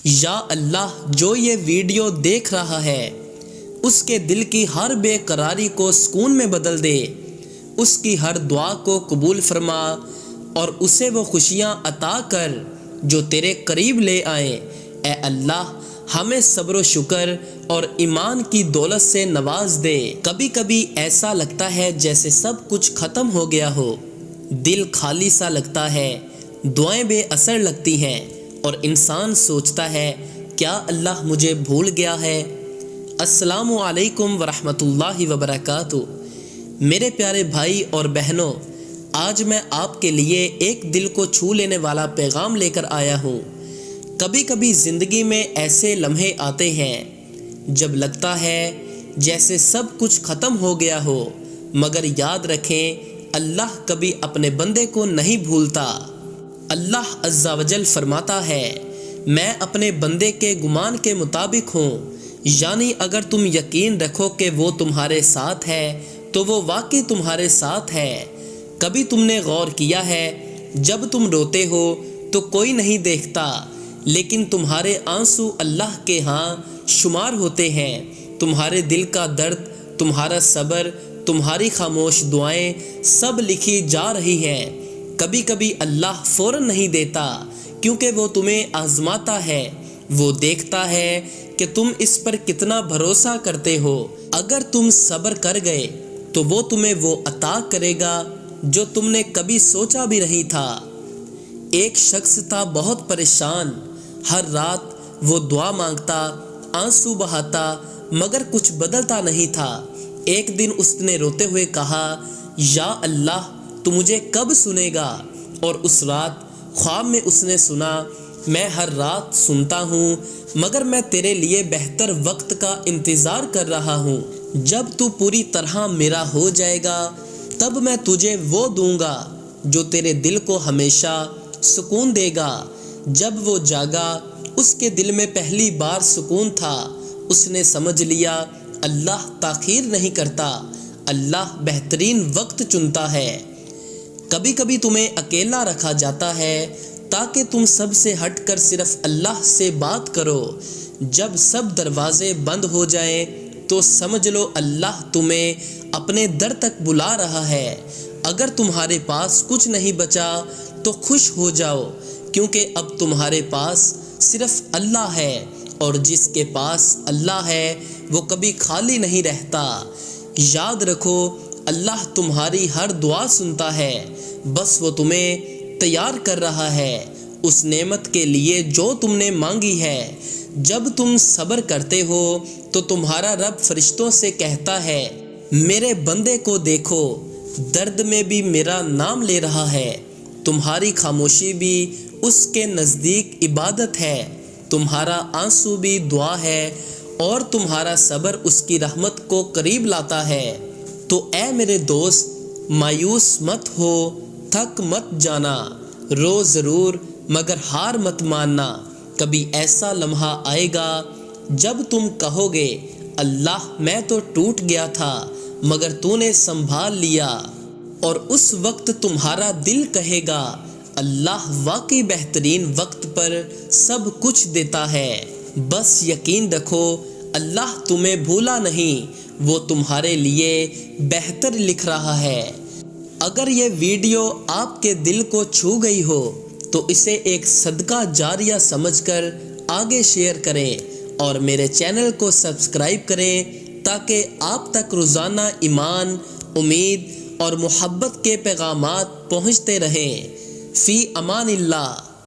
یا اللہ، جو یہ ویڈیو دیکھ رہا ہے اس کے دل کی ہر بے قراری کو سکون میں بدل دے، اس کی ہر دعا کو قبول فرما اور اسے وہ خوشیاں عطا کر جو تیرے قریب لے آئیں۔ اے اللہ، ہمیں صبر و شکر اور ایمان کی دولت سے نواز دے۔ کبھی کبھی ایسا لگتا ہے جیسے سب کچھ ختم ہو گیا ہو، دل خالی سا لگتا ہے، دعائیں بے اثر لگتی ہیں اور انسان سوچتا ہے کیا اللہ مجھے بھول گیا ہے؟ السلام علیکم ورحمۃ اللہ وبرکاتہ۔ میرے پیارے بھائی اور بہنوں، آج میں آپ کے لیے ایک دل کو چھو لینے والا پیغام لے کر آیا ہوں۔ کبھی کبھی زندگی میں ایسے لمحے آتے ہیں جب لگتا ہے جیسے سب کچھ ختم ہو گیا ہو، مگر یاد رکھیں اللہ کبھی اپنے بندے کو نہیں بھولتا۔ اللہ عز و جل فرماتا ہے، میں اپنے بندے کے گمان کے مطابق ہوں، یعنی اگر تم یقین رکھو کہ وہ تمہارے ساتھ ہے تو وہ واقعی تمہارے ساتھ ہے۔ کبھی تم نے غور کیا ہے جب تم روتے ہو تو کوئی نہیں دیکھتا، لیکن تمہارے آنسو اللہ کے ہاں شمار ہوتے ہیں۔ تمہارے دل کا درد، تمہارا صبر، تمہاری خاموش دعائیں سب لکھی جا رہی ہیں۔ کبھی کبھی اللہ فوراً نہیں دیتا کیونکہ وہ تمہیں آزماتا ہے، وہ دیکھتا ہے کہ تم اس پر کتنا بھروسہ کرتے ہو۔ اگر تم صبر کر گئے تو وہ تمہیں وہ عطا کرے گا جو تم نے کبھی سوچا بھی نہیں تھا۔ ایک شخص تھا بہت پریشان، ہر رات وہ دعا مانگتا، آنسو بہاتا، مگر کچھ بدلتا نہیں تھا۔ ایک دن اس نے روتے ہوئے کہا، یا اللہ، تو مجھے کب سنے گا؟ اور اس رات خواب میں اس نے سنا، میں ہر رات سنتا ہوں، مگر میں تیرے لیے بہتر وقت کا انتظار کر رہا ہوں۔ جب تو پوری طرح میرا ہو جائے گا تب میں تجھے وہ دوں گا جو تیرے دل کو ہمیشہ سکون دے گا۔ جب وہ جاگا، اس کے دل میں پہلی بار سکون تھا۔ اس نے سمجھ لیا اللہ تاخیر نہیں کرتا، اللہ بہترین وقت چنتا ہے۔ کبھی کبھی تمہیں اکیلا رکھا جاتا ہے تاکہ تم سب سے ہٹ کر صرف اللہ سے بات کرو۔ جب سب دروازے بند ہو جائیں تو سمجھ لو اللہ تمہیں اپنے در تک بلا رہا ہے۔ اگر تمہارے پاس کچھ نہیں بچا تو خوش ہو جاؤ، کیونکہ اب تمہارے پاس صرف اللہ ہے، اور جس کے پاس اللہ ہے وہ کبھی خالی نہیں رہتا۔ یاد رکھو اللہ تمہاری ہر دعا سنتا ہے، بس وہ تمہیں تیار کر رہا ہے اس نعمت کے لیے جو تم نے مانگی ہے۔ جب تم صبر کرتے ہو تو تمہارا رب فرشتوں سے کہتا ہے، میرے بندے کو دیکھو، درد میں بھی میرا نام لے رہا ہے۔ تمہاری خاموشی بھی اس کے نزدیک عبادت ہے، تمہارا آنسو بھی دعا ہے، اور تمہارا صبر اس کی رحمت کو قریب لاتا ہے۔ تو اے میرے دوست، مایوس مت ہو، تھک مت جانا، رو ضرور مگر ہار مت ماننا۔ کبھی ایسا لمحہ آئے گا جب تم کہو گے، اللہ میں تو ٹوٹ گیا تھا مگر تو نے سنبھال لیا، اور اس وقت تمہارا دل کہے گا اللہ واقعی بہترین وقت پر سب کچھ دیتا ہے۔ بس یقین رکھو اللہ تمہیں بھولا نہیں، وہ تمہارے لیے بہتر لکھ رہا ہے۔ اگر یہ ویڈیو آپ کے دل کو چھو گئی ہو تو اسے ایک صدقہ جاریہ سمجھ کر آگے شیئر کریں اور میرے چینل کو سبسکرائب کریں تاکہ آپ تک روزانہ ایمان، امید اور محبت کے پیغامات پہنچتے رہیں۔ فی امان اللہ۔